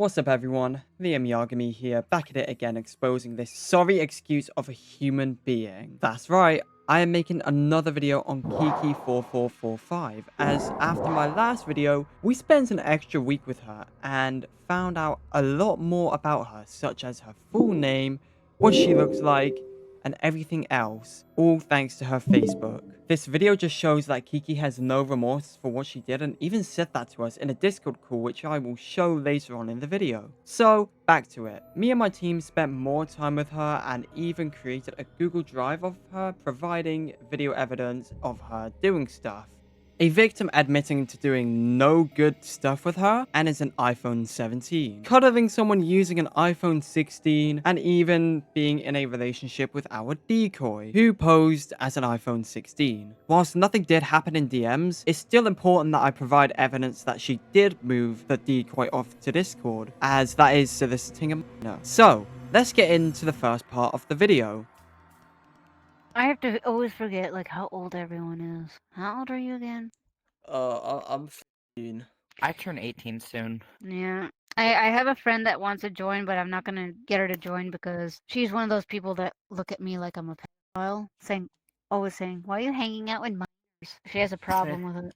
What's up everyone, Liam Yagami here, back at it again exposing this sorry excuse of a human being. That's right, I am making another video on Kiki4445 as after my last video, we spent an extra week with her and found out a lot more about her, such as her full name, what she looks like, and everything else, all thanks to her Facebook. This video just shows that Kiki has no remorse for what she did and even said that to us in a Discord call, which I will show later on in the video. So, back to it. Me and my team spent more time with her and even created a Google Drive of her providing video evidence of her doing stuff. A victim admitting to doing no good stuff with her and is an iPhone 17. Cuddling someone using an iPhone 16 and even being in a relationship with our decoy who posed as an iPhone 16. Whilst nothing did happen in DMs, it's still important that I provide evidence that she did move the decoy off to Discord, as that is soliciting a minor. So, let's get into the first part of the video. I have to always forget, like, how old everyone is. How old are you again? I'm 15. I turn 18 soon. Yeah. I have a friend that wants to join, but I'm not gonna get her to join because she's one of those people that look at me like I'm a pedophile, always saying, why are you hanging out with minors? She has a problem with it.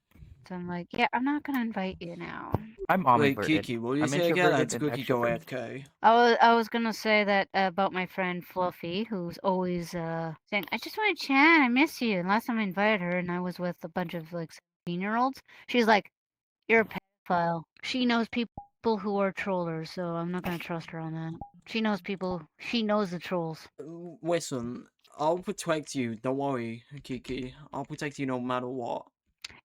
So I'm like, yeah, I'm not gonna invite you now. I'm Wait, omniverted. Kiki, what do you I'm say again? It's introverted and Cookie Go extroverted. AFK. I was gonna say that about my friend Fluffy, who's always saying, I just want to chat, I miss you. And last time I invited her and I was with a bunch of like 17-year-olds, she's like, you're a pedophile. She knows people who are trollers, so I'm not gonna trust her on that. She knows the trolls. Listen, I'll protect you. Don't worry, Kiki. I'll protect you no matter what.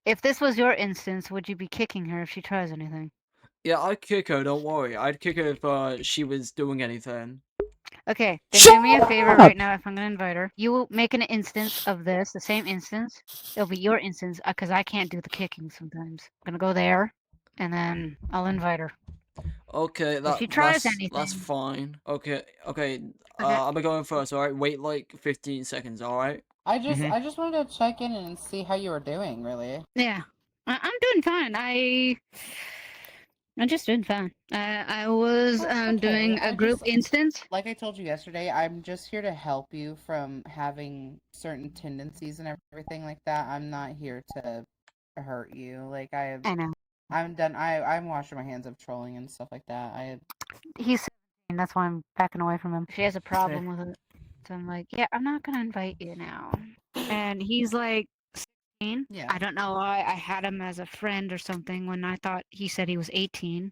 If this was your instance, would you be kicking her if she tries anything? Yeah, I'd kick her, don't worry. I'd kick her if she was doing anything. Okay, then do me a favor right now if I'm gonna invite her. You will make an instance of this, the same instance. It'll be your instance, because I can't do the kicking sometimes. I'm gonna go there, and then I'll invite her. Okay, If she tries that's anything. fine. Okay, I'll be going first, alright? Wait like 15 seconds, alright? I just wanted to check in and see how you were doing, really. Yeah, I'm doing fine. I'm just doing fine. I was Okay, doing a group instance. Like I told you yesterday, I'm just here to help you from having certain tendencies and everything like that. I'm not here to hurt you. Like I know. I'm done. I'm washing my hands of trolling and stuff like that. He's 17, that's why I'm backing away from him. She has a problem with it. So I'm like, yeah, I'm not gonna invite you now. And he's like 16. Yeah. I don't know why I had him as a friend or something when I thought he said he was 18.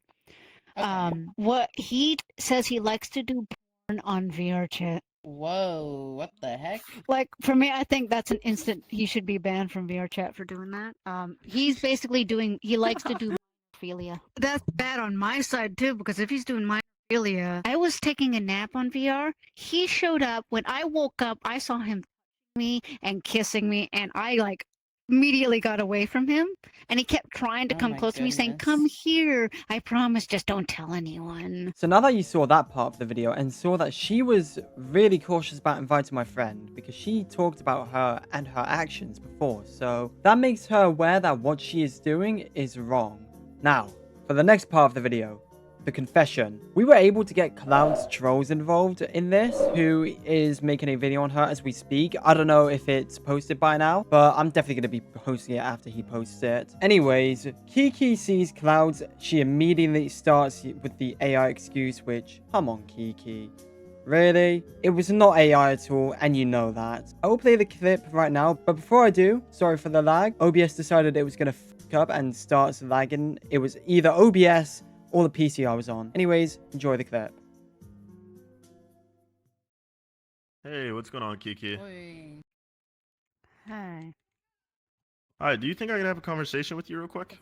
Okay. What he says he likes to do porn on VRChat. Whoa! What the heck? Like, for me, I think that's an instant. He should be banned from VRChat for doing that. He's basically he likes to do minophilia. That's bad on my side too, because if he's doing minophilia, I was taking a nap on VR. He showed up when I woke up. I saw him touching me and kissing me, and I like immediately got away from him. And he kept trying to Oh come my close to me, saying, goodness. "Come here, I promise. Just don't tell anyone." So now that you saw that part of the video and saw that she was really cautious about inviting my friend because she talked about her and her actions before, so that makes her aware that what she is doing is wrong. Now, for the next part of the video, the confession. We were able to get Cloud's trolls involved in this, who is making a video on her as we speak. I don't know if it's posted by now, but I'm definitely going to be posting it after he posts it. Anyways, Kiki sees Clouds. She immediately starts with the AI excuse, which, come on, Kiki. Really? It was not AI at all, and you know that. I will play the clip right now, but before I do, sorry for the lag, OBS decided it was going to fuck up and starts lagging. It was either OBS or the PC I was on. Anyways, enjoy the clip. Hey, what's going on, Kiki? Oi. Hi. Hi, do you think I can have a conversation with you real quick?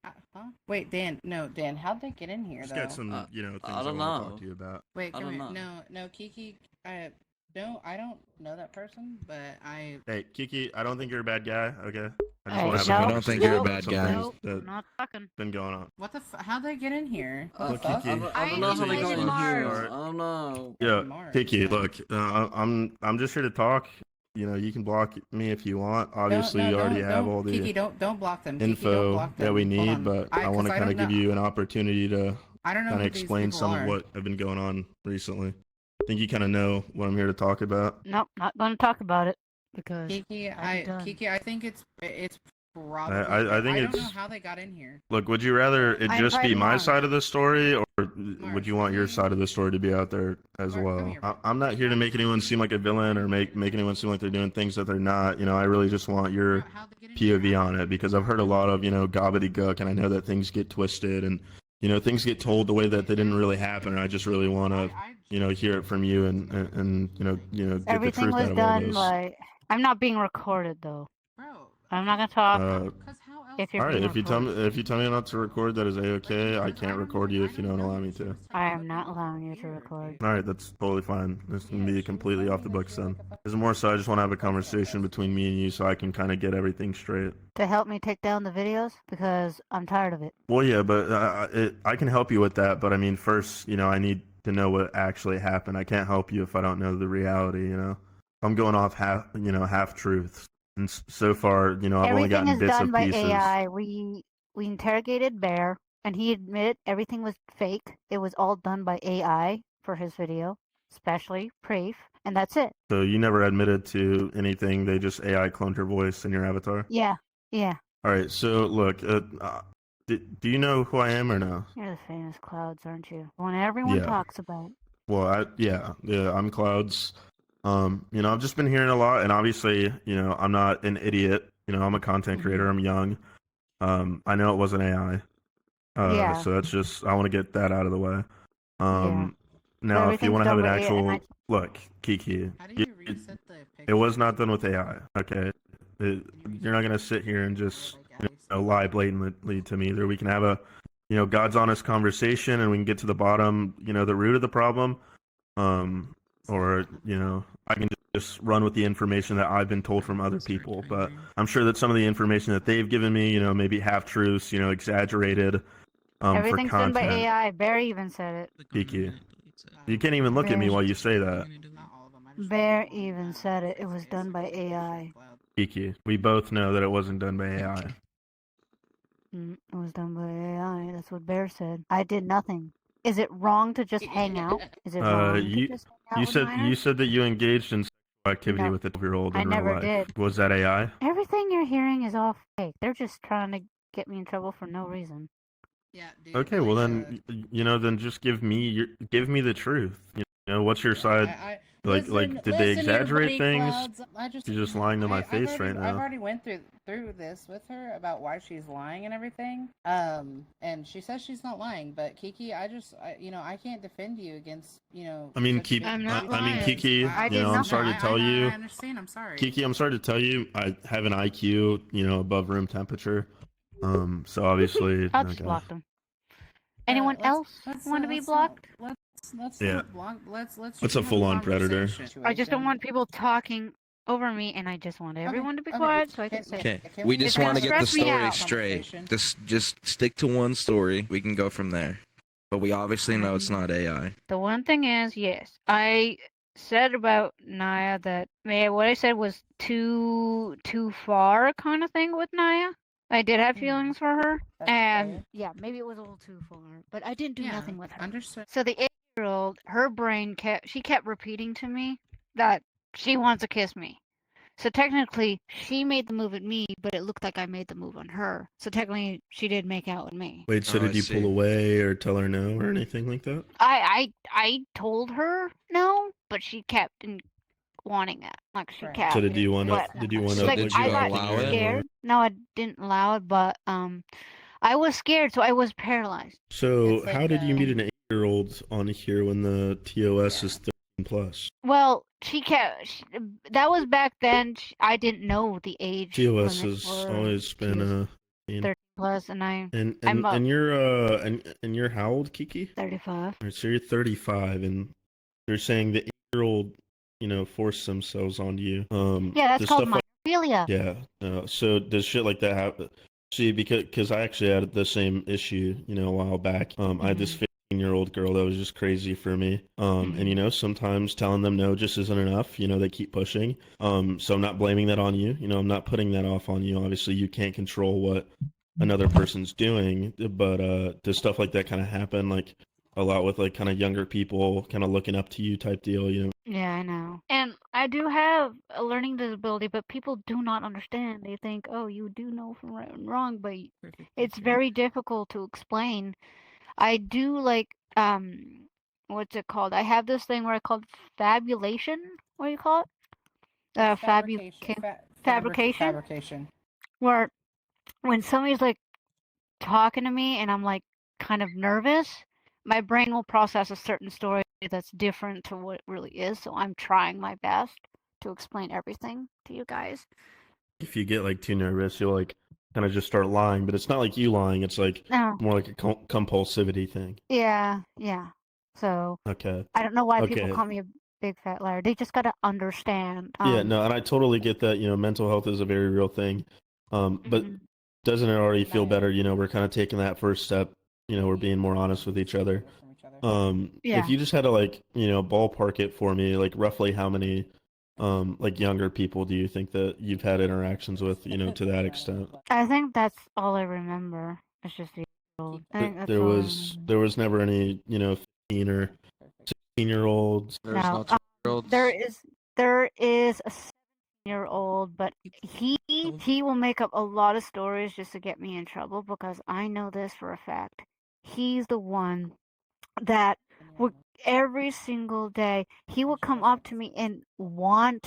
Huh? Wait, Dan. No, Dan. How'd they get in here Just though? got some, things I don't want to know. talk to you about. Wait, I come don't here. know. No, Kiki. I don't know that person, but I. Hey, Kiki, I don't think you're a bad guy, okay? I just Hey, want to have no, a I conversation don't think you're a about bad some guy. things Nope, that's not talking. been going on. What the? How'd they get in here? What the Look, fuck? Kiki. I don't know how they got in here. I don't know. Yeah, Mars, Kiki, man. look, I'm just here to talk. You know, you can block me if you want. Obviously, you already have all the Kiki, don't block them. Kiki, don't info block them. that we Hold need, on. but I want to 'cause kind of don't give know- you an opportunity to I don't know kind who of these explain people some are. of what have been going on recently. I think you kind of know what I'm here to talk about. Nope, not going to talk about it because Kiki, I'm done. I think it's probably. I think I don't know it's. how they got in here. Look, would you rather it I'm just be fighting my Mars. side of the story, or would Mars, you want your please. side of the story to be out there as Mark, come well? here. I'm not here to make anyone seem like a villain or make anyone seem like they're doing things that they're not. You know, I really just want your How'd they get in here? POV on it because I've heard a lot of gobbledygook, and I know that things get twisted and things get told the way that they didn't really happen. And I just really want to hear it from you and get the Everything truth was out of all done this. by. I'm not being recorded though. Bro, I'm not gonna talk because how else? if you're All right, being if you tell recorded. me not to record, that is a-okay. I can't record you if you don't allow me to. I am not allowing you to record. All right, that's totally fine. This can be completely off the books then. There's more so I just want to have a conversation between me and you so I can kind of get everything straight. To help me take down the videos because I'm tired of it. Well, yeah, but I can help you with that. But I mean, first, I need to know what actually happened. I can't help you if I don't know the reality. I'm going off half truths, and so far, I've only Everything gotten is bits done of by pieces. AI. We interrogated Bear, and he admitted everything was fake. It was all done by AI for his video, especially Preef, and that's it. So you never admitted to anything. They just AI cloned your voice in your avatar. Yeah. All right. So look, do you know who I am or no? You're the famous Clouds, aren't you? The one everyone Yeah. talks about. Well, yeah, I'm Clouds. I've just been hearing a lot, and obviously, I'm not an idiot. I'm a content creator. I'm young. I know it wasn't AI. Yeah. So that's just I want to get that out of the way. Now, if you Everything's want to have done an by AI, and actual look, Kiki, How do you reset the picture? it was not done with AI. Okay, you're not gonna sit here and just lie blatantly to me. Either we can have a God's honest conversation, and we can get to the bottom, the root of the problem, or I can just run with the information that I've been told from other people. But I'm sure that some of the information that they've given me, maybe half truths, exaggerated, everything's for done by content. AI. Bear even said it. Kiki, you can't even look at me while you say that. Not all of them. I just Bear want to know even that. said it. It was done by AI. Kiki, we both know that it wasn't done by AI. It was done by AI. That's what Bear said. I did nothing. Is it wrong to just hang out? Is it wrong to just hang out You with said minors? you said that you engaged in sexual activity No, with a 12-year-old I in real never life. did. Was that AI? Everything you're hearing is all fake. They're just trying to get me in trouble for no reason. Yeah, dude. Okay, well then, then just give me the truth. What's your side? Did they exaggerate things? She's just lying to my face right now. I've already went through this with her about why she's lying and everything. And she says she's not lying, but Kiki, I can't defend you against, I mean, such I'm big not issues. lying. Kiki, I did I'm nothing. sorry to tell you. I understand. I'm sorry. Kiki, I'm sorry to tell you, I have an IQ, above room temperature. So obviously, I'll just okay. block them. Anyone else want to be blocked? Let's Yeah. not block. Let's That's a have full-on conversation. predator. I just don't want people talking over me, and I just want everyone to be quiet so I can say. Okay, Can we we just It's want to gonna get the stress me story out. straight. Conversation. Just stick to one story. We can go from there. But we obviously know it's not AI. The one thing is, yes, I said about Naya that what I said was too far kind of thing with Naya. I did have feelings for her, That's and fair. yeah, maybe it was a little too far, but I didn't do Yeah, nothing with her. Understood. So the 8-year-old, her brain kept repeating to me that she wants to kiss me. So technically, she made the move at me, but it looked like I made the move on her. So technically, she did make out with me. Wait, so Oh, did I you see. pull away or tell her no or anything like that? I told her no, but she kept wanting that. Like she Right. kept. So did you want to? But- Did you want So to? like, did I you got allow it? scared. No, I didn't allow it, but I was scared, so I was paralyzed. So It's like, how did you meet an 8-year-old on here when the TOS is 13 plus? Well, that was back then. I didn't know the age. TOS limit has for always been 13 plus, and I'm and you're and you're how old, Kiki? 35. Alright, so you're 35, and you're saying the 8-year-old, forced themselves onto you. Yeah, that's does called stuff like- minophilia. Yeah. So does shit like that happen? See, because I actually had the same issue, a while back. I had this 15-year-old girl that was just crazy for me. And sometimes telling them no just isn't enough. They keep pushing. So I'm not blaming that on you. I'm not putting that off on you. Obviously, you can't control what another person's doing. But does stuff like that kind of happen like a lot with like kind of younger people kind of looking up to you type deal, you know? Yeah, I know. And I do have a learning disability, but people do not understand. They think, oh, you do know from right and wrong, but it's very difficult to explain. I do like, what's it called? I have this thing where I call it fabulation. What do you call it? Fabrication. Fabrication. Where when somebody's like talking to me and I'm like kind of nervous, my brain will process a certain story that's different to what it really is. So I'm trying my best to explain everything to you guys. If you get like too nervous, you'll like kind of just start lying, but it's not like you lying. It's like No. more like a compulsivity thing. Yeah. So Okay. I don't know why people Okay. call me a big fat liar. They just gotta understand. Yeah, no, and I totally get that, you know, mental health is a very real thing. But Mhm. doesn't it already feel better, you know, we're kind of taking that first step, you know, we're being more honest with each other. Yeah. If you just had to like, you know, ballpark it for me, like roughly how many like younger people do you think that you've had interactions with, you know, to that extent? I think that's all I remember. It's just the old. I think that's There all I was remember. there was never any, you know, 15 or 16-year-olds. There's No, no 12-year-olds. there is a 7-year-old, but he will make up a lot of stories just to get me in trouble because I know this for a fact. He's the one that would every single day he will come up to me and want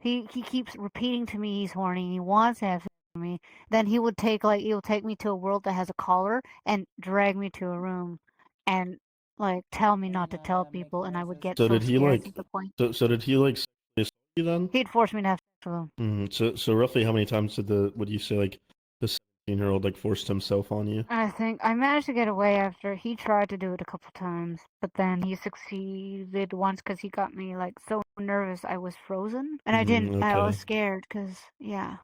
he keeps repeating to me he's horny, he wants to have sex with me. Then he'll take me to a world that has a collar and drag me to a room and like tell me not to tell people, and I would get So so did he scared to like the point so did he like sexually assault you then? he'd force me to have sex with him. So roughly how many times did the would you say like the 17-year-old like forced himself on you? I think I managed to get away after he tried to do it a couple times, but then he succeeded once because he got me like so nervous I was frozen, and I didn't. I was Okay. scared because yeah.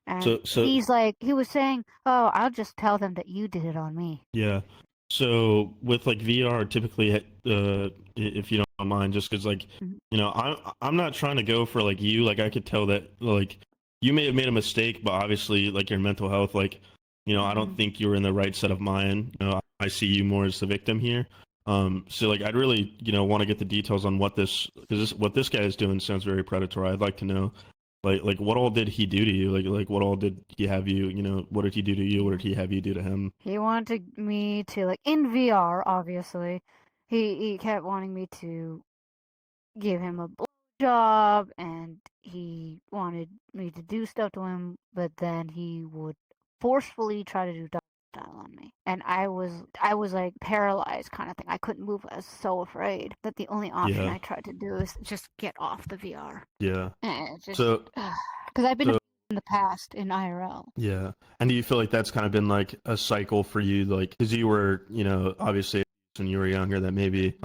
And So he was saying, "Oh, I'll just tell them that you did it on me." yeah. So with like VR, typically, if you don't mind, just because like, Mhm. you know, I'm not trying to go for like you. Like I could tell that like you may have made a mistake, but obviously like your mental health, like, you know, I don't Mhm. think you were in the right set of mind. You know, I see you more as the victim here. So like I'd really, you know, want to get the details on what what this guy is doing sounds very predatory. I'd like to know like what all did he do to you? Like what all did he have you, you know, what did he do to you? What did he have you do to him? He wanted me to like in VR, obviously. He kept wanting me to give him a job, and he wanted me to do stuff to him, but then he would forcefully try to do double style on me. And I was like paralyzed kind of thing. I couldn't move. I was so afraid that the only option Yeah. I tried to do is just get off the VR. Yeah. And it's just So because I've been so in the past in IRL. yeah. And do you feel like that's kind of been like a cycle for you, like because you were, you know, obviously when you were younger, that maybe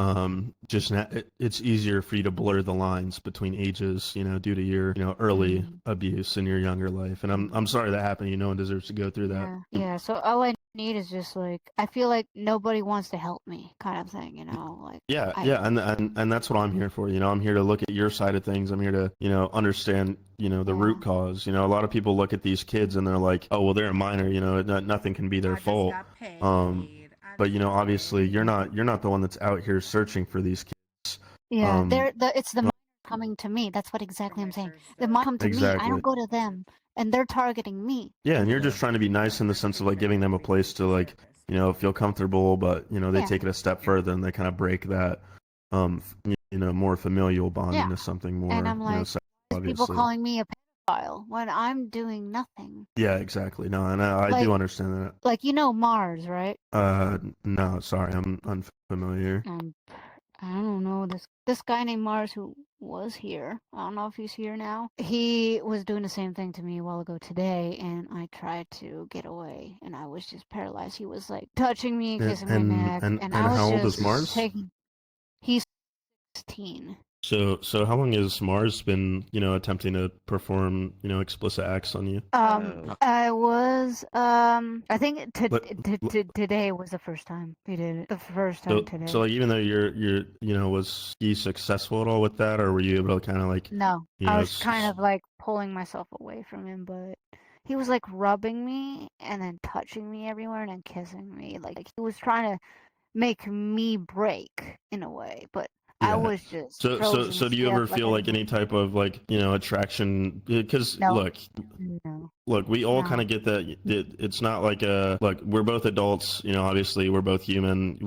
it's easier for you to blur the lines between ages, you know, due to your, you know, early abuse in your younger life. And I'm sorry that happened. You know, no one deserves to go through that. Yeah. So all I need is just like I feel like nobody wants to help me, kind of thing. You know, like Yeah, yeah, and that's what I'm here for. You know, I'm here to look at your side of things. I'm here to, you know, understand, you know, the root cause. You know, a lot of people look at these kids and they're like, oh, well, they're a minor. You know, nothing can be their fault. But you know, obviously, you're not the one that's out here searching for these kids. Yeah, Um, it's the mind coming to me. That's what exactly I'm saying. The mind come to me. I exactly. don't go to them, and they're targeting me. Yeah, and you're just trying to be nice in the sense of like giving them a place to like, you know, feel comfortable, but you know, they Yeah. take it a step further and they kind of break that, you know, more familial bond Yeah. into something more, And I'm you know, like, sexual, people obviously. calling me a pedophile when I'm doing nothing. Yeah, exactly. No, and I Like- do understand that. Like you know Mars, right? No, sorry, I'm unfamiliar. I don't know this guy named Mars who was here. I don't know if he's here now. He was doing the same thing to me a while ago today, and I tried to get away, and I was just paralyzed. He was like touching me, kissing my neck, and I was how old just is Mars? taking. He's 16. So how long has Mars been, you know, attempting to perform, you know, explicit acts on you? I was I think But- today was the first time he did it. The first So, time today. so like even though you're you know, was he successful at all with that, or were you able to kind of like, No, you I know, was kind of like pulling myself away from him, but he was like rubbing me and then touching me everywhere and then kissing me. Like he was trying to make me break in a way, but I Yeah. was just So frozen do you stiff. ever feel I like any didn't. type of like, you know, attraction? Because No, look, no, we all kind no. of get that it's not like a look, we're both adults, you know, obviously we're both human.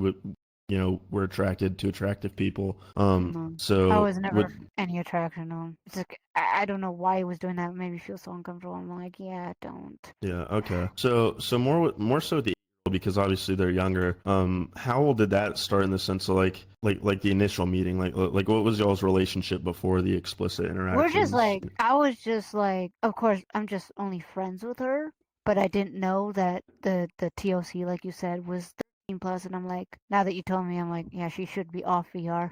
You know, we're attracted to attractive people. No. I So was never with any attraction to him. It's like I don't know why he was doing that. It made me feel so uncomfortable. I'm like, yeah, don't. yeah, okay. So more so with the because obviously they're younger. How old did that start in the sense of like the initial meeting? Like what was y'all's relationship before the explicit We're just interactions? like, I was just like, of course, I'm just only friends with her, but I didn't know that the TOC, like you said, was 13 plus, and I'm like, now that you told me, I'm like, yeah, she should be off VR.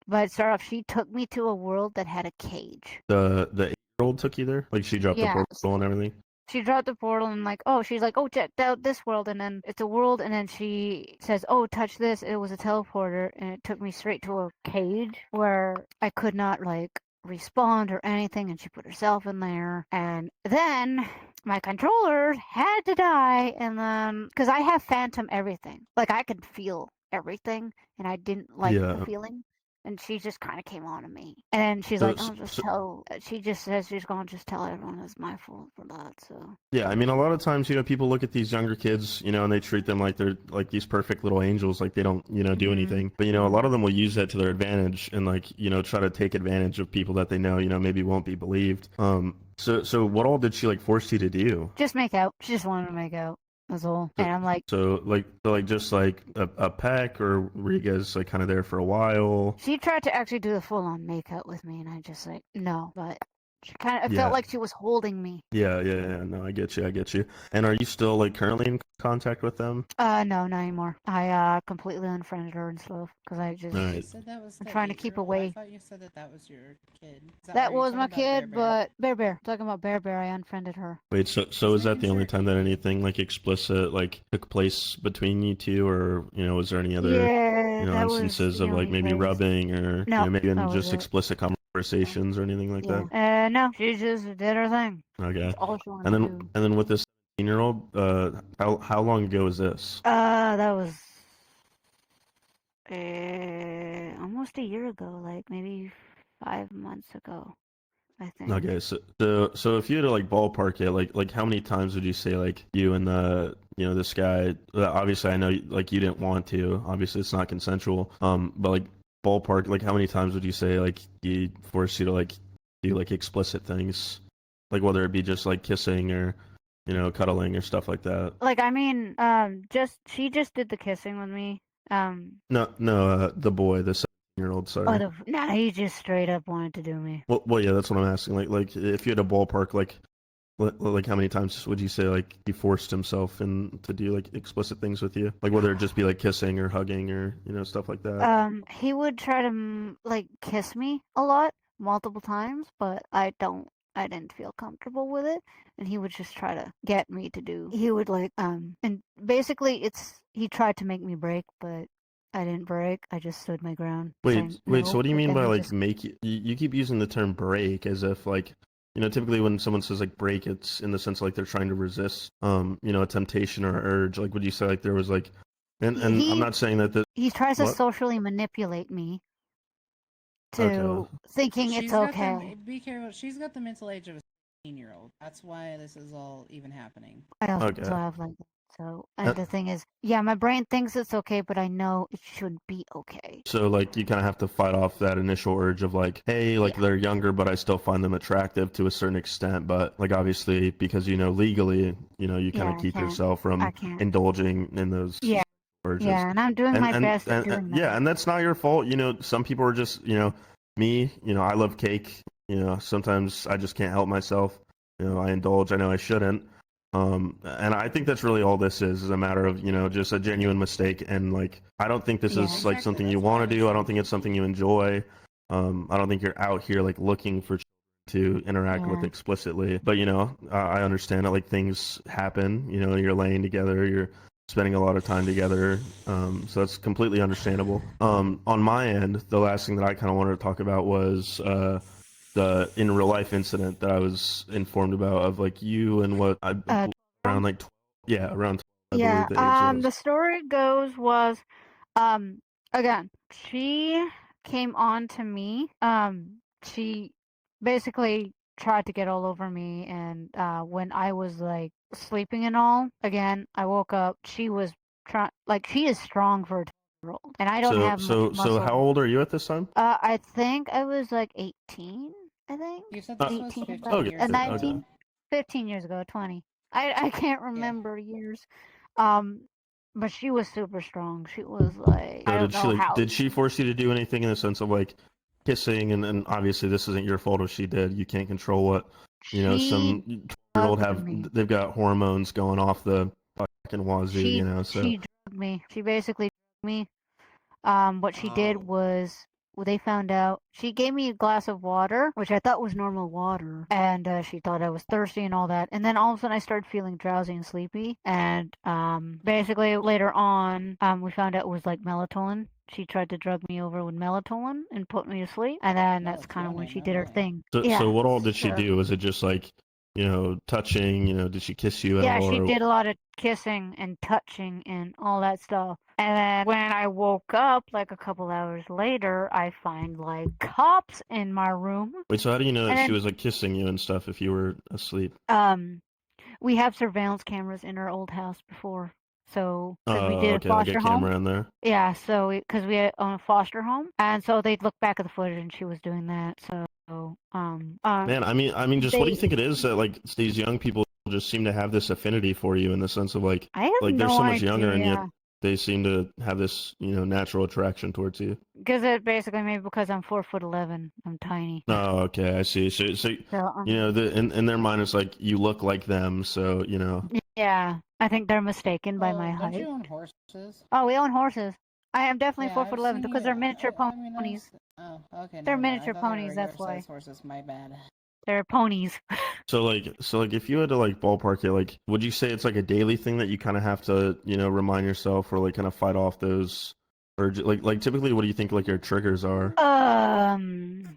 But it started off, she took me to a world that had a cage. The 8-year-old took you there? Like she dropped the Yeah, portal and everything? she dropped the portal and like, oh, she's like, oh, check out this world, and then it's a world, and then she says, oh, touch this. It was a teleporter, and it took me straight to a cage where I could not like respond or anything, and she put herself in there, and then my controller had to die, and then because I have phantom everything, like I can feel everything, and I didn't like the Yeah. feeling. And she just kind of came on to me. And then she's So, like, so, I'll just so tell, she just says she's going to just tell everyone it's my fault for that. So, yeah, I mean, a lot of times, you know, people look at these younger kids, you know, and they treat them like they're like these perfect little angels, like they don't, you know, do anything. But, you know, a lot of them will use that to their advantage and like, you know, try to take advantage of people that they know, you know, maybe won't be believed. So what all did she like force you to do? just make out. She just wanted to make out. That's all. So, And I'm like, so just like a peck, or were you guys like kind of there for a while? she tried to actually do the full on make out with me. And I just like, no. But she kind of, it felt Yeah, like she was holding me. yeah. No, I get you, I get you. And are you still like currently in contact with them? No, not anymore. I, completely unfriended her and stuff. Because I just, All You right. said that was I'm the trying to keep 8-year-old? I away. thought you said that that was your kid. Is that That why you're was talking my about Bear kid, Bear? but Bear, talking about Bear, I unfriended her. Wait, so Just is that making the only sure. time that anything like explicit like took place between you two, or you know, was there any other Yeah, you know that was instances the of like only maybe place. rubbing or you No, know maybe that even was just it. explicit conversations or anything like that? Yeah. No, she just did her thing. Okay, That's all she and wanted to then do. with this 18-year-old, how long ago was this? That was almost a year ago, like maybe 5 months ago, I think. Okay, so if you had to like ballpark it, like how many times would you say like you and the you know this guy? Obviously, I know like you didn't want to. Obviously, it's not consensual. But like ballpark, like how many times would you say like he forced you to like do like explicit things, like whether it be just like kissing or you know cuddling or stuff like that? Like, I mean, she just did the kissing with me. No, the boy, the 17-year-old. Sorry. Nah, he just straight up wanted to do me. Well, yeah, that's what I'm asking. Like if you had a ballpark, like how many times would you say like he forced himself in to do like explicit things with you? Like whether it just be like kissing or hugging or you know stuff like that. He would try to like kiss me a lot, multiple times, but I didn't feel comfortable with it, and he would just try to get me to do. He would like and basically he tried to make me break, but I didn't break. I just stood my ground, saying Wait. So no, what do you but mean then by he like just make you? You keep using the term break as if like you know typically when someone says like break, it's in the sense like they're trying to resist you know a temptation or urge. Like would you say like there was like and I'm he not saying that the he tries to what? socially manipulate me Okay. to thinking it's She's got okay. be careful. She's got the mental age of a 16-year-old. That's why this is all even happening. I also Okay. have like that. So, Uh, and the thing is, yeah, my brain thinks it's okay, but I know it should be okay. So like you kind of have to fight off that initial urge of like, hey, like Yeah, they're younger, but I still find them attractive to a certain extent. But like obviously because you know legally, you know you kind yeah, of keep yourself I from can't. indulging in those Yeah, urges. yeah, and I'm doing my best at doing Yeah, that. and that's not your fault. You know, some people are just you know me. You know, I love cake. You know, sometimes I just can't help myself. You know, I indulge. I know I shouldn't. And I think that's really all this is a matter of, you know, just a genuine mistake. And like, I don't think this Yeah, is like Exactly. something you That's why I want to was do. I don't saying think it's something you enjoy. I don't think you're out here like looking for to interact with yeah, explicitly. But, you know, I understand that like things happen, you know, you're laying together, you're spending a lot of time together. So that's completely understandable. On my end, the last thing that I kind of wanted to talk about was, the in real life incident that I was informed about of like you and what I around like 12, yeah, around 12, I believe the age was. The story was, again, she came on to me. She basically tried to get all over me, and when I was like sleeping and all, again, I woke up. She was she is strong for a 10-year-old, and I don't have much So how muscle. old are you at this time? I think I was like 18. I think You said this was 18, 15 but okay, years 19, ago. 15 years ago, 20. I can't remember years. Um, but she was super strong. She was like, I So don't know how. did she force you to do anything in the sense of like kissing and obviously this isn't your fault if she did. You can't control what, some She 12-year-old drugged have, me. they've got hormones going off the fucking wazoo, so. She drugged me. She basically drugged me. What she did Oh. was, well, they found out. She gave me a glass of water, which I thought was normal water, and she thought I was thirsty and all that. And then all of a sudden, I started feeling drowsy and sleepy. And basically, later on, we found out it was like melatonin. She tried to drug me over with melatonin and put me to sleep. And then that's kind of when she did her Okay. thing. So Yeah. what all did she So- do? Was it just like, touching, did she kiss you at Yeah, all? she or- did a lot of kissing and touching and all that stuff. And then when I woke up, like a couple hours later, I find like cops in my room. Wait, so how do you know that And she then- was like kissing you and stuff if you were asleep? We have surveillance cameras in our old house before. So, because we Oh, did okay, a like a foster home. camera in there. Yeah, so because we own a foster home, and so they'd look back at the footage, and she was doing that. So, Man, I mean, just what do you they- think it is that like these young people just seem to have this affinity for you in the sense of like I have they're no so much idea. younger and yet they seem to have this natural attraction towards you. Because it basically maybe because I'm 4'11", I'm tiny. Oh, okay, I see. So So, in their mind it's like you look like them, so yeah, I think they're mistaken by my Don't height. you own horses? Oh, we own horses. I am definitely Yeah, I've 4'11" seen because you- they're miniature I mean, I've ponies. Oh, okay. They're never mind. I miniature thought they were ponies, that's regular why. size horses. My bad. They're ponies. So like if you had to like ballpark it, like would you say it's like a daily thing that you kind of have to remind yourself or like kind of fight off those urges? Like typically, what do you think like your triggers are?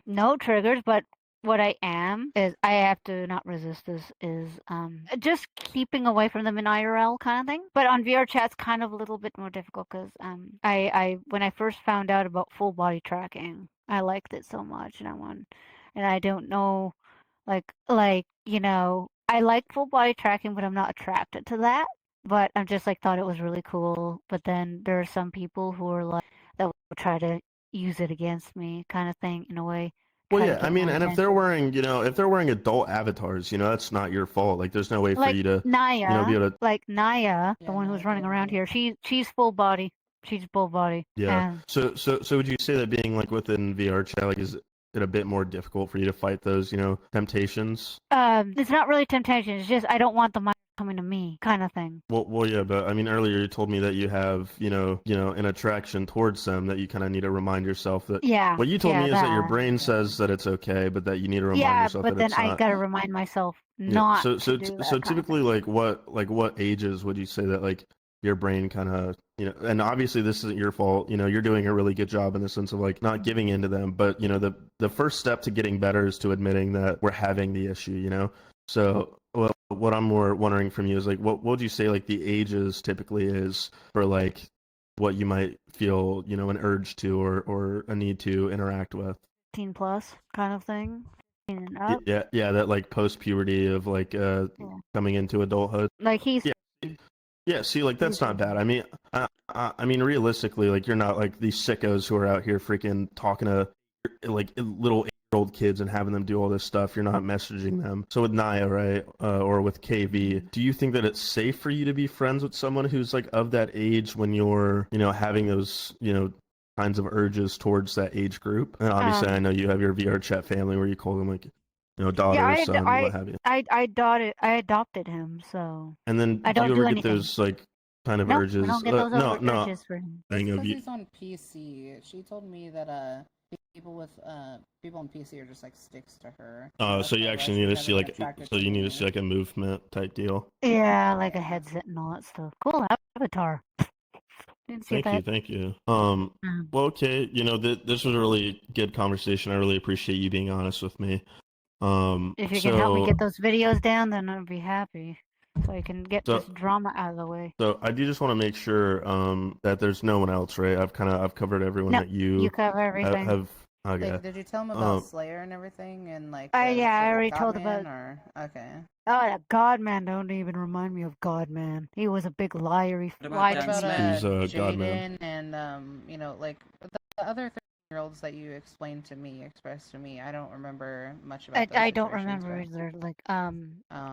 No triggers, but what I am is I have to not resist this is just keeping away from them in IRL kind of thing. But on VRChat it's kind of a little bit more difficult because I when I first found out about full body tracking, I liked it so much and I don't know I like full body tracking, but I'm not attracted to that. But I'm just thought it was really cool. But then there are some people who are like that will try to use it against me, kind of thing, in a way. Well, try to yeah, I get mean, my and if they're attention. wearing, if they're wearing adult avatars, that's not your fault. Like, there's no way for Like you to, Naya, be able to. Naya, the Yeah, one who's Naya running did around it. here. She's full body. She's full body. Yeah. And So would you say that being like within VR chat, like, is it a bit more difficult for you to fight those, temptations? it's not really temptation. It's just I don't want the money coming to me, kind of thing. Well, yeah, but I mean, earlier you told me that you have, an attraction towards them that you kind of need to remind yourself that. Yeah. What you told yeah, me is that your that. brain says that it's okay, but that you need to remind Yeah, yourself but that then it's I not. gotta remind myself Yeah. not So to do that. so kind of typically, thing. what ages would you say that like your brain kind of and obviously this isn't your fault. You're doing a really good job in the sense of like not giving in to them, but the first step to getting better is to admitting that we're having the issue. So what I'm more wondering from you is like what would you say like the ages typically is for like what you might feel an urge to or a need to interact with. 18 plus kind of thing. 18 and up. Yeah, that like post puberty of like coming into adulthood. Like he's Yeah, see, like that's not bad. I mean, I mean, realistically, like you're not like these sickos who are out here freaking talking to like little 8-year-old kids and having them do all this stuff. You're not messaging them. So with Naya, right, or with KV, do you think that it's safe for you to be friends with someone who's like of that age when you're, having those, kinds of urges towards that age group? And obviously, I know you have your VR chat family where you call them like, daughter, or son, what have you. I adopted him, so And then I do don't you do ever get anything. those like kind of Nope, urges? I don't get those No. urges for him. Thing of Because you. he's on PC. She told me that people on PC are just like sticks to her. Oh, so you That's actually why need to she's see never like been attracted so you need to me. see like a movement type deal. Yeah, like a headset and all that stuff. Cool avatar. Didn't see Thank you, that. thank you. Um, Well, okay, this was a really good conversation. I really appreciate you being honest with me. If you can help me So get those videos down, then I'd be happy. So I can get this so drama out of the way. so I do just want to make sure that there's no one else, right? I've covered everyone No, that you cover everything. have. Okay. Did you tell him about Um, Slayer and everything and like Yeah, I the already told Godman about. or okay? Oh, the Godman! Don't even remind me of Godman. He was a big liar. He What about lied What to Dan me. about Smith? Who's Godman? Jaden and like the other 13-year-olds that you explained to me, expressed to me? I don't remember much about those I don't situations, remember but either. Like oh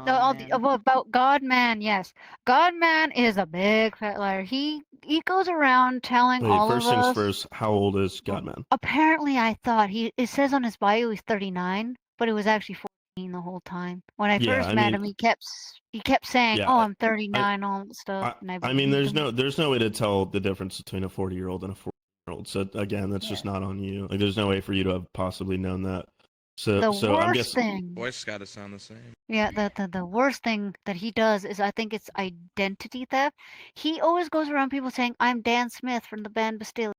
no, man. about Godman. Yes, Godman is a big fat liar. He goes around telling Wait, all of first things us. first. How old is Well, Godman? apparently, I thought it says on his bio he's 39, but it was actually 14 the whole time. When I Yeah, first I met mean, him, he kept saying, yeah, "Oh, I'm I, 39," all that stuff, I, and I I mean, believed him. there's no way to tell the difference between a 40-year-old and a 40-year-old. So again, that's Yeah. just not on you. Like, there's no way for you to have possibly known that. The So I'm worst guessing. thing, Voice got to sound the same. yeah, the worst thing that he does is I think it's identity theft. He always goes around people saying, "I'm Dan Smith from the band Bastille,"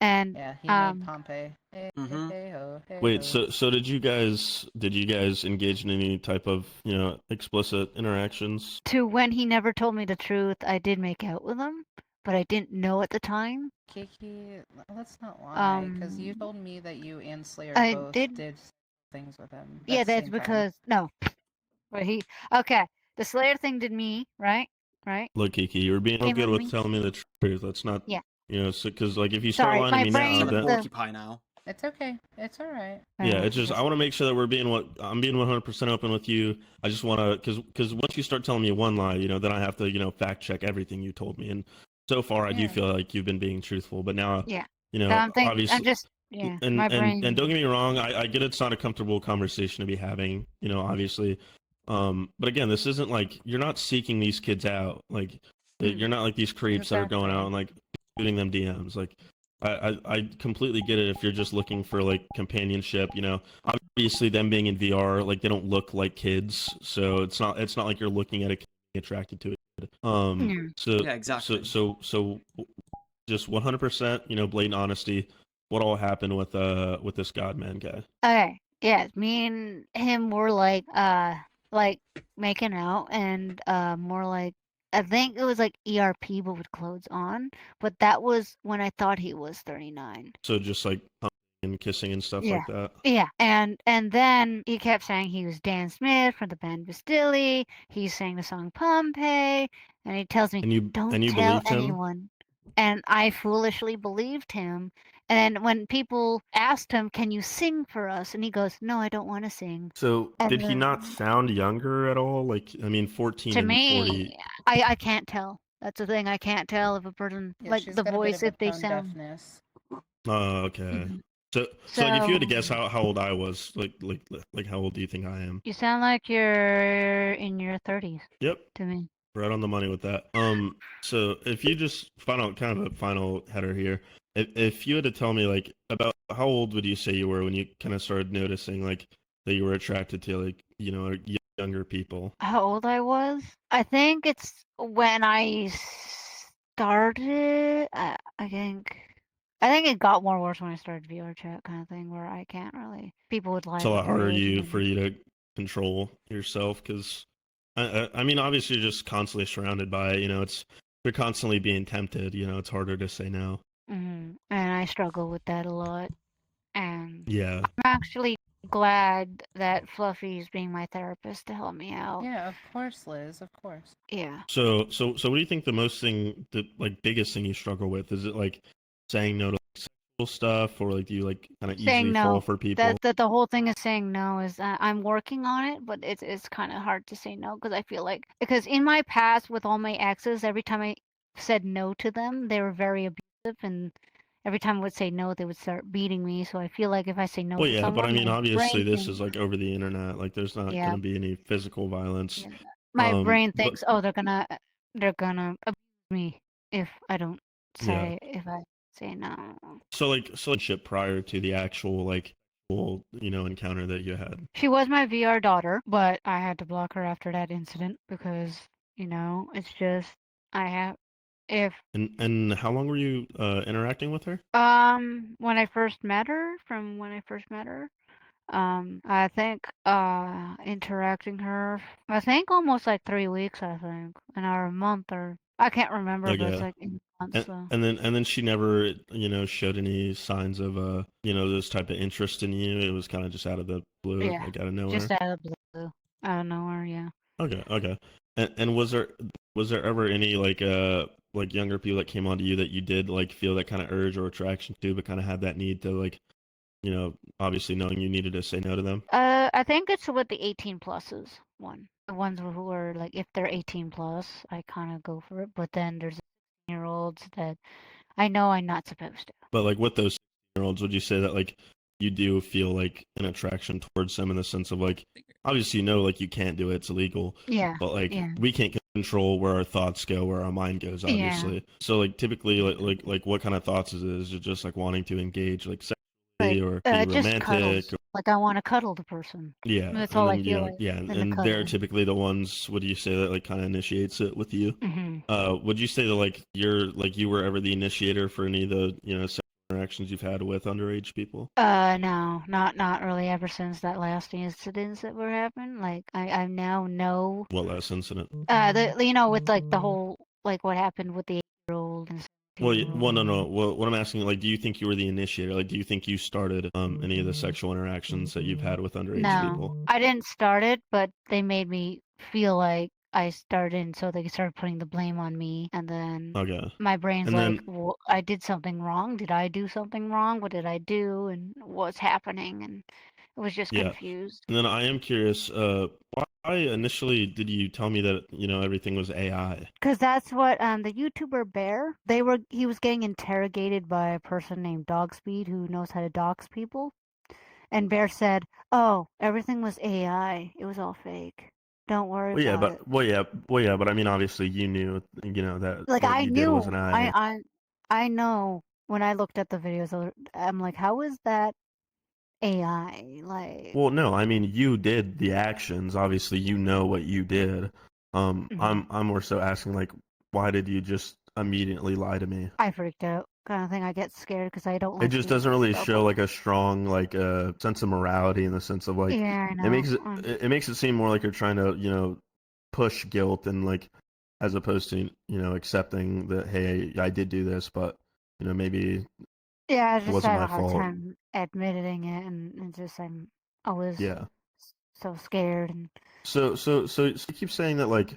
and Yeah, he made Pompeii. Hey, Mm-hmm. hey ho, hey Wait, ho. so did you guys engage in any type of explicit interactions? to when he never told me the truth, I did make out with him, but I didn't know at the time. Kiki, let's not lie, because you Um, told me that you and Slayer I both did. did things with him. Yeah, That's the that's same time. because no, but he okay. The Slayer thing did me, right? Right? Look, Kiki, you were being real Came good over with me. telling me the truth. Let's not, Yeah. because like if you start Sorry, lying to my me He's now, in a brain. then porcupine now. It's okay. It's all right. yeah, it's just I Just want to make sure that I'm being 100% open with you. I just want to because once you start telling me one lie, then I have to fact check everything you told me. And so far, I do Yeah. feel like you've been being truthful. But now, yeah. So I'm obviously, just yeah. and My and brain. don't get me wrong, I get it's not a comfortable conversation to be having, obviously. But again, this isn't like you're not seeking these kids out. Like you're not like these creeps that are going out Exactly. and like shooting them DMs. Like I completely get it if you're just looking for like companionship. Obviously them being in VR, like they don't look like kids, so it's not like you're looking at a kid being attracted to it. Yeah. So Yeah, exactly. so just 100%, blatant honesty. What all happened with this Godman guy? Okay. Yeah, me and him were like making out and more like I think it was like ERP but with clothes on, but that was when I thought he was 39. So just like humping and kissing and stuff Yeah. like that. Yeah, and then he kept saying he was Dan Smith from the band Bastille. He sang the song Pompeii, and he tells me, And you "Don't tell believed him? anyone." And I foolishly believed him. And when people asked him, "Can you sing for us?" and he goes, "No, I don't want to sing." So And did he not sound younger at all? Like, I mean, 14 to and 40. me, I can't tell. That's the thing. I can't tell if a person Yeah, like she's the got a bit voice of a if they tone sound. deafness. Oh, okay. Mhm. So like if you had to guess So how old I was, like how old do you think I am? you sound like you're in your 30s Yep, to me. right on the money with that. So if you just kind of a final header here, if you had to tell me like about how old would you say you were when you kind of started noticing like that you were attracted to like younger people? How old I was? I think it's when I started. I think it got more worse when I started VRChat kind of thing, where I can't really. People would lie It's a about lot their harder age. for you to control yourself because I mean obviously you're just constantly surrounded by it, it's you're constantly being tempted, it's harder to say no. And I struggle with that a lot. And Yeah. I'm actually glad that Fluffy's being my therapist to help me out. Yeah, of course, Liz. Of course. Yeah. So what do you think the like biggest thing you struggle with? Is it like saying no to like, sexual stuff, or like do you like kind of Saying easily fall no. for people? That the whole thing is saying no is I'm working on it, but it's kind of hard to say no because I feel like because in my past with all my exes, every time I said no to them, they were very abusive, and every time I would say no, they would start beating me. So I feel like if I say no Well, to yeah, but I someone, mean my obviously brain this is thinks, like over the internet. Like there's not yeah, going to be any physical violence. yeah, my brain But thinks, oh, they're gonna abuse me yeah. if I say no. So like ship prior to the actual like encounter that you had. She was my VR daughter, but I had to block her after that incident because, it's just I have If And how long were you interacting with her? when I first met her, I think interacting her, I think almost like 3 weeks, I think, or a month, or I can't remember, but it's Okay. like in months. So And then she never, showed any signs of this type of interest in you. It was kind of just out of the blue, yeah, like out of nowhere. just out of the blue, out of nowhere. Yeah. Okay, okay. And was there ever any like younger people that came onto you that you did like feel that kind of urge or attraction to, but kind of had that need to like, obviously knowing you needed to say no to them? I think it's with the 18 pluses one. The ones who are like, if they're 18 plus, I kind of go for it. But then there's 18-year-olds that I know I'm not supposed to. But like with those year olds, would you say that like you do feel like an attraction towards them in the sense of like obviously like you can't do it, it's illegal, Yeah. but like Yeah. we can't control where our thoughts go, where our mind goes, Yeah. obviously. So like typically like what kind of thoughts is it? Is it just like wanting to engage like Like, sexually or being just romantic? cuddles. Like I want to cuddle the person. Yeah, That's and all I then feel like. yeah, In the and they're cuddling. typically the ones. What do you say that like kind of initiates it with you? Mm-hmm. Would you say that like you were ever the initiator for any of the sexual interactions you've had with underage people? No, not really. Ever since that last incidents that were happening, like I now know. What last incident? With like the whole like what happened with the 8-year-old and Well, 17-year-old. no. What I'm asking, like, do you think you were the initiator? Like, do you think you started any of the sexual interactions that you've had with underage people? No, I didn't start it, but they made me feel like I started, and so they started putting the blame on me, and then Okay. my brain's And like, then, well, I did something wrong. Did I do something wrong? What did I do? And what's happening? And it was just yeah. confused. And then I am curious, why initially did you tell me that, everything was AI? Because that's what the YouTuber Bear, he was getting interrogated by a person named Dogspeed who knows how to dox people. And Bear said, "Oh, everything was AI. It was all fake. Don't worry Well, yeah, about it." but I mean, obviously you knew, that Like what I you did knew, wasn't AI. I know when I looked at the videos, I'm like, how is that AI? Like, Well, no, I mean you did the actions. Obviously, you know what you did. I'm more so asking like, why did you just immediately lie to me? I freaked out, kind of thing. I get scared because I don't It like just being doesn't really stuck show up. like a strong like sense of morality in the sense of like Yeah, I it know. makes it makes it seem more like you're trying to push guilt and like as opposed to accepting that hey I did do this but maybe Yeah, I it just wasn't have my a hard fault. time admitting it, and just I was Yeah. so scared, and So you keep saying that like,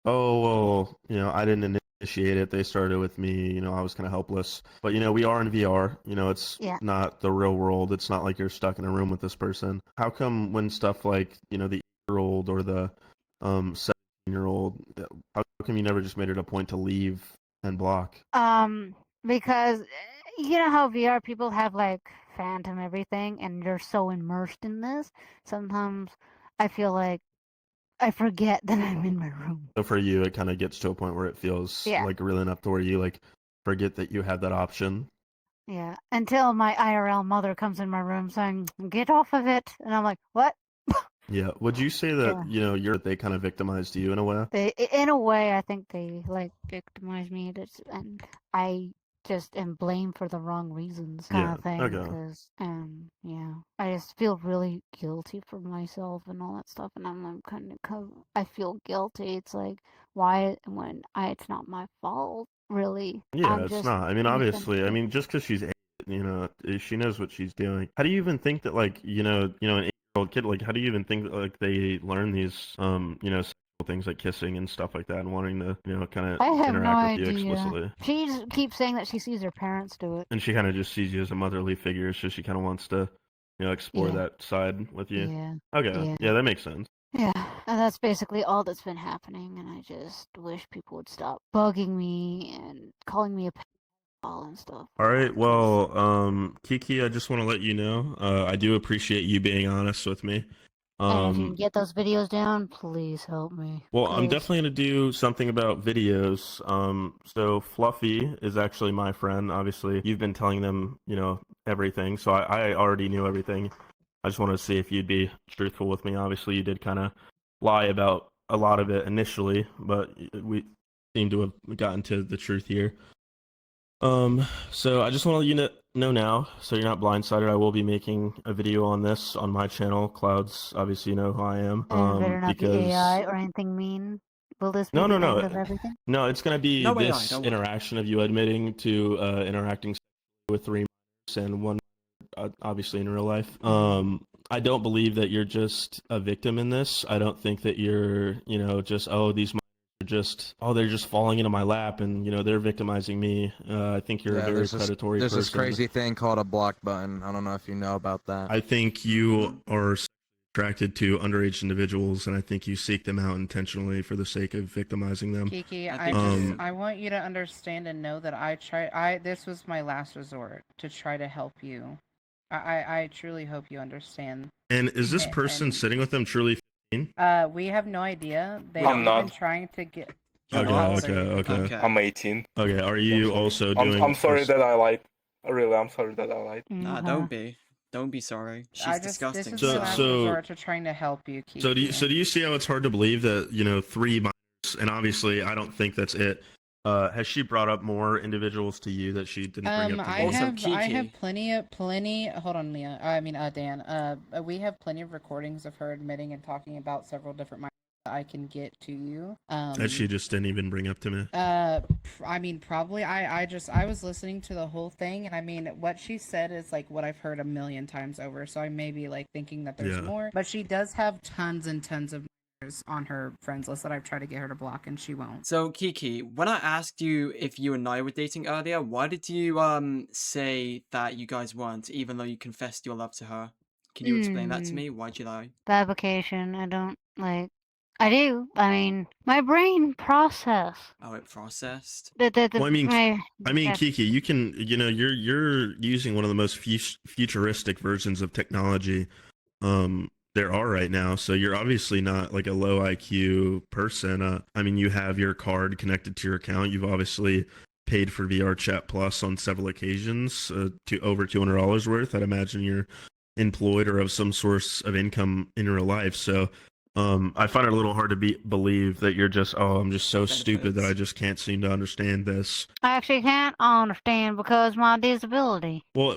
oh well, I didn't initiate it. They started with me. I was kind of helpless. But we are in VR. It's yeah. not the real world. It's not like you're stuck in a room with this person. How come when stuff like the 8-year old or the 17-year-old, how come you never just made it a point to leave and block? Because you know how VR people have like phantom everything, and you're so immersed in this. Sometimes I feel like I forget that I'm in my room. So for you, it kind of gets to a point where it feels Yeah, like really enough to where you like forget that you have that option. yeah. Until my IRL mother comes in my room saying, "Get off of it," and I'm like, "What?" Yeah. Would you say that, Yeah. they kind of victimized you in a way? In a way, I think they like victimize me, and I just am blamed for the wrong reasons, kind Yeah. of thing. Okay. Because, yeah, I just feel really guilty for myself and all that stuff, and I'm kind of, I feel guilty. It's like, why when it's not my fault, really. Yeah, I'm it's just not. I mean, obviously, I mean, misunderstood. just because she's, she knows what she's doing. How do you even think that, like, an 8-year-old kid, like, how do you even think that, like, they learn these, sexual things like kissing and stuff like that and wanting to, kind I of have no interact with you idea. explicitly? She keeps saying that she sees her parents do it. And she kind of just sees you as a motherly figure, so she kind of wants to, explore Yeah, that side with you. yeah, Okay. yeah. Yeah, that makes sense. Yeah, and that's basically all that's been happening, and I just wish people would stop bugging me and calling me a pedophile and stuff. All right. 'Cause- Well, Kiki, I just want to let you know, I do appreciate you being honest with me. and if you can Um, get those videos down, please help me. Well, I'm 'Cause definitely going to do something about videos. So Fluffy is actually my friend. Obviously, you've been telling them, everything. So I already knew everything. I just wanted to see if you'd be truthful with me. Obviously, you did kind of lie about a lot of it initially, but seem to have gotten to the truth here. So I just want to let you know now, so you're not blindsided. I will be making a video on this on my channel. Clouds, obviously, you know who I am. And better not be Because AI or anything mean. Will this be no, the no, end no, of everything? no. It's gonna be No AI, this don't worry. interaction of you admitting to interacting with 3 and 1, obviously in real life. I don't believe that you're just a victim in this. I don't think that you're, just these are just they're just falling into my lap and they're victimizing me. I think you're a very predatory There's person. this crazy thing called a block button. I don't know if you know about that. I think you are attracted to underage individuals, and I think you seek them out intentionally for the sake of victimizing them. Kiki, I I think just you- I want you to understand and know that this was my last resort to try to help you. I truly hope you understand. And is this And- person and- sitting with them truly 15? We have no idea. They've I'm been not. trying to get. Okay, Oh, okay, okay. Okay. I'm 18. Okay, are you also I'm, doing... I'm sorry that I lied. Really, I'm sorry that I lied. Nah, don't be. Don't be sorry. She's This disgusting. is So- my last so- resort to trying to help you, Kiki. So do you see how it's hard to believe that 3 minors, and obviously I don't think that's it. Has she brought up more individuals to you that she didn't bring up to I me? Also, have Kiki. plenty. Hold on, Mia. Dan. We have plenty of recordings of her admitting and talking about several different minors that I can get to you. That she just didn't even bring up to me. Probably. I was listening to the whole thing, and I mean, what she said is like what I've heard a million times over. So I may be like thinking that there's Yeah. more, but she does have tons and tons of minors on her friends list that I've tried to get her to block, and she won't. So Kiki, when I asked you if you and I were dating earlier, why did you say that you guys weren't, even though you confessed your love to her? Can you explain that to me? Why'd you lie? Fabrication. I don't like. I do. I mean, my brain process. Oh, it processed. Well, I mean, yeah. Kiki, you can, you're using one of the most futuristic versions of technology there are right now. So you're obviously not like a low IQ person. I mean, you have your card connected to your account. You've obviously paid for VRChat Plus on several occasions, to over $200 worth. I'd imagine you're employed or of some source of income in real life. So I find it a little hard to believe that you're just, I'm just so stupid that I just can't seem to understand this. I actually can't understand because my disability. Well,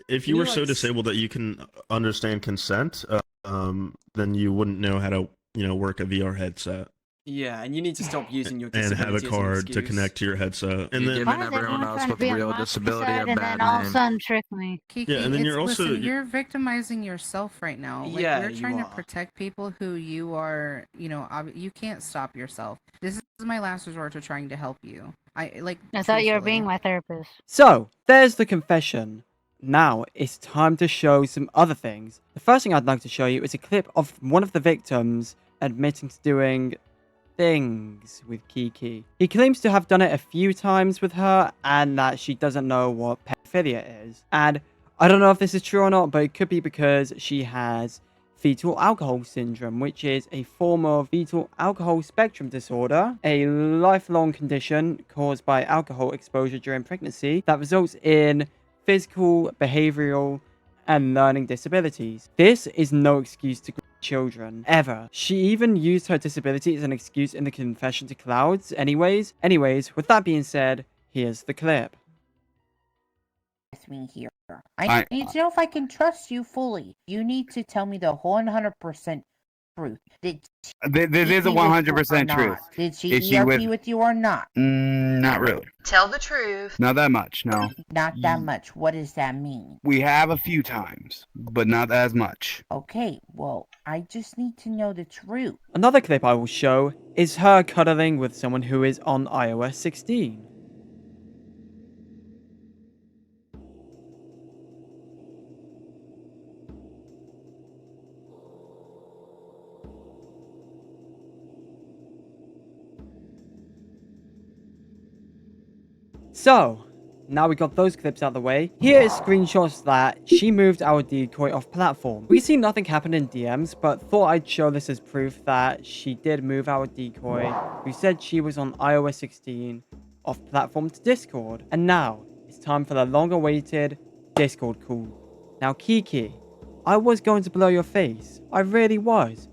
if you were so disabled that you can understand consent, then you wouldn't know how to, work a VR headset Yeah, and you need to stop using your and disability have a as an card to excuse. connect to your headset. And You're then, giving everyone else with real disability a and bad then all of a name. sudden trick me. Kiki, Yeah, and then you're also- listen, you're victimizing yourself right now. Like, Yeah, we're you trying to are. protect people who you are, you can't stop yourself. This is my last resort to trying to help you. I thought you were truthfully. being my therapist. So, there's the confession. Now, it's time to show some other things. The first thing I'd like to show you is a clip of one of the victims admitting to doing things with Kiki. He claims to have done it a few times with her and that she doesn't know what pedophilia is. And I don't know if this is true or not, but it could be because she has fetal alcohol syndrome, which is a form of fetal alcohol spectrum disorder, a lifelong condition caused by alcohol exposure during pregnancy that results in physical, behavioral, and learning disabilities. This is no excuse to children, ever. She even used her disability as an excuse in the confession to Clouds anyways. Anyways, with that being said, here's the clip. Me here. I need to know if I can trust you fully. You need to tell me the whole 100% truth. This is a 100% truth. Did she Is she ERP with you or not? Not really. Tell the truth. Not that much, no. Not that much. What does that mean? We have a few times, but not as much. Okay, well, I just need to know the truth. Another clip I will show is her cuddling with someone who is on iOS 16. So, now we got those clips out of the way, here is screenshots that she moved our decoy off platform. We see nothing happen in DMs, but thought I'd show this as proof that she did move our decoy, who said she was on iOS 16, off platform to Discord. And now, it's time for the long-awaited Discord call. Now Kiki, I was going to blow your face, I really was.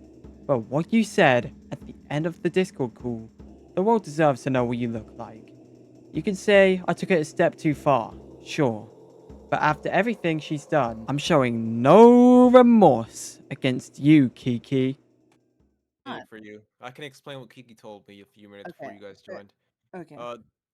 But what you said at the end of the Discord call, The world deserves to know what you look like. You can say I took it a step too far, sure. But after everything she's done, I'm showing no remorse against you, Kiki. For you. I can explain what Kiki told me a few minutes before Okay. you guys joined. Okay.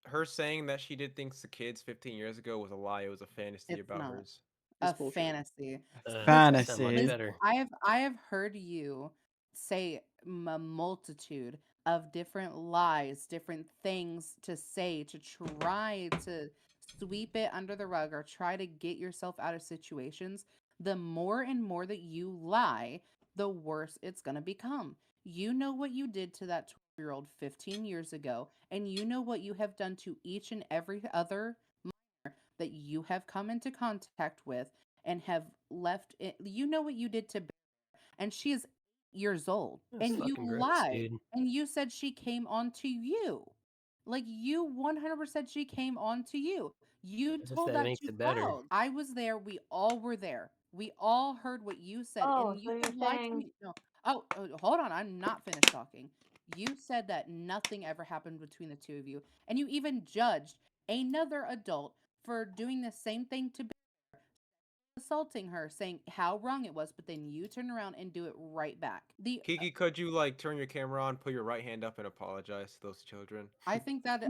Her saying that she did things to kids 15 years ago was a lie. It was a fantasy It's about not. hers. A fantasy. Fantasy. I have heard you say a multitude of different lies, different things to say to try to sweep it under the rug or try to get yourself out of situations. The more and more that you lie, the worse it's going to become. You know what you did to that 12-year-old 15 years ago, and you know what you have done to each and every other minor that you have come into contact with and have left it. You know what you did to Bear, and she is 8 years old, and you lied, and you said she came on to you. Like, you 100% she came on to you. You told that to crowd. I was there. We all were there. We all heard what you said, and you lied to me. No. Oh, hold on. I'm not finished talking. You said that nothing ever happened between the two of you, and you even judged another adult for doing the same thing to assaulting her, saying how wrong it was, but then you turn around and do it right back. Kiki, could you like turn your camera on, put your right hand up, and apologize to those children? I think that's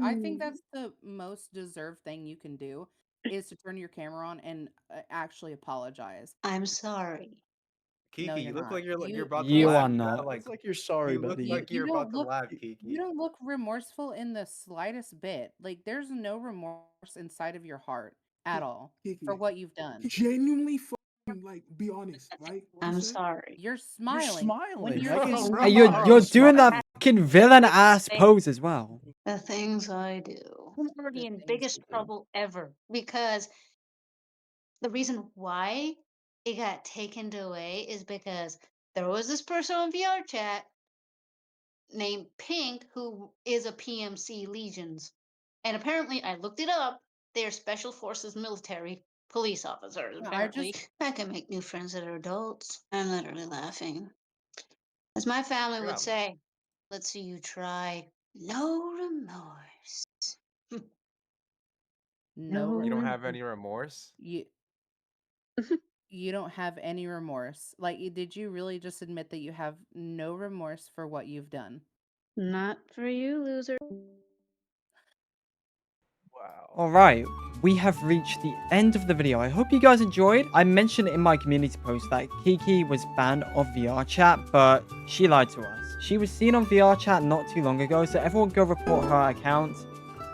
the most deserved thing you can do is to turn your camera on and actually apologize. I'm sorry. Kiki, No, you you're look not. like you're You about to You laugh. are You not. kinda, It's like you're sorry, you look buddy. like you're about to laugh, Kiki. you don't look remorseful in the slightest bit. Like, there's no remorse inside of your heart at all for what you've done. Genuinely like be honest, right? I'm sorry. You're smiling. When smiling. you're Like, it's saying Hey, not- you're doing that fucking villain ass pose as well. The things I do. I'm already in biggest trouble ever because the reason why it got taken away is because there was this person on VRChat named Pink who is a PMC Legions. And apparently I looked it up. They're special forces military police officers, Yeah, apparently. I can make new friends that are adults. I'm literally laughing. As my family would say, let's see you try. No remorse. no You don't remorse. have any remorse? You don't have any remorse. Like, did you really just admit that you have no remorse for what you've done? Not for you, loser. Wow. Alright, we have reached the end of the video. I hope you guys enjoyed. I mentioned in my community post that Kiki was banned of VRChat, but she lied to us. She was seen on VRChat not too long ago, so everyone go report her account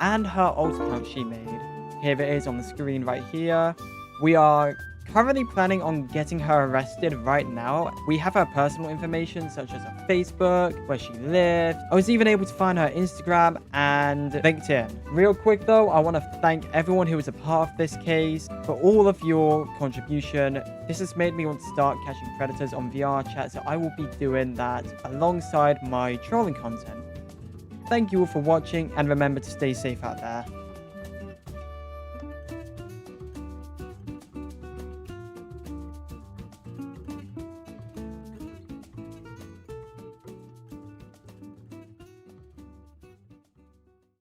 and her old account she made. Here it is on the screen right here. We are currently planning on getting her arrested right now. We have her personal information such as her Facebook, where she lived. I was even able to find her Instagram and LinkedIn. Real quick though, I want to thank everyone who was a part of this case for all of your contribution. This has made me want to start catching predators on VRChat, so I will be doing that alongside my trolling content. Thank you all for watching and remember to stay safe out there.